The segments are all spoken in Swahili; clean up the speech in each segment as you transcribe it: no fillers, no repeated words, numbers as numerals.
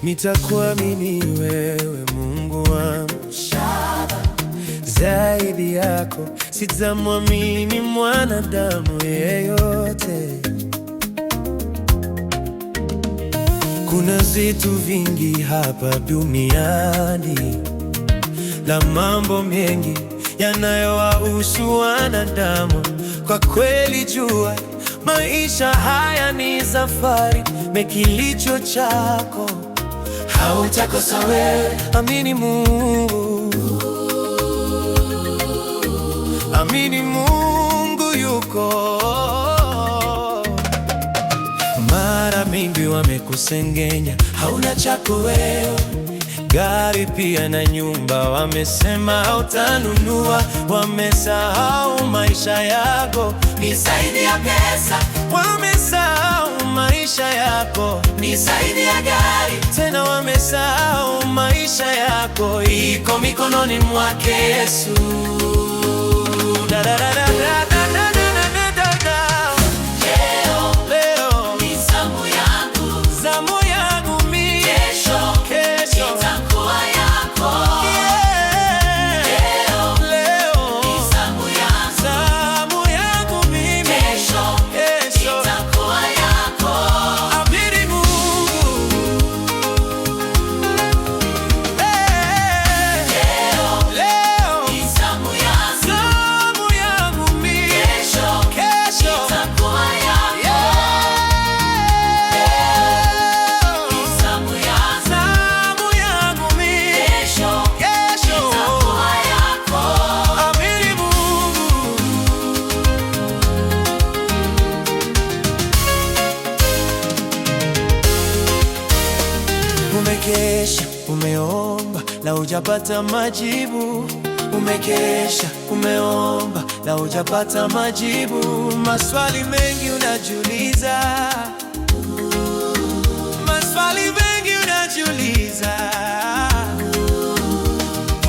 nitakuamini wewe Mungu wangu, zaidi yako sitamwamini mwanadamu yeyote. Kuna vitu vingi hapa duniani na mambo mengi yanayowahusu wanadamu. Kwa kweli jua maisha haya ni safari, kilicho chako hautakosa wewe. Amini Mungu, amini Mungu yuko. Mara mingi wamekusengenya, hauna chako wewe, gari pia na nyumba wamesema hautanunua. Wamesahau maisha yako ni zaidi ya pesa, wamesahau maisha yako ni zaidi ya gari, tena wamesahau maisha yako iko mikononi mwake Yesu. Da, da, da, da, da, da, da. Umekesha, umeomba na hujapata majibu. Umekesha, umeomba na hujapata majibu. Maswali mengi unajiuliza, maswali mengi unajiuliza.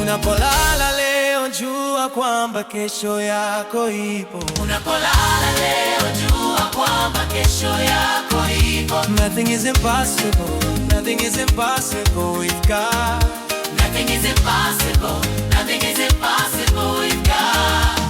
Unapolala leo jua kwamba kesho yako ipo. Unapolala leo jua kwamba kesho yako ipo. Nothing is impossible. Nothing is impossible with God. Nothing is impossible. Nothing is impossible with God.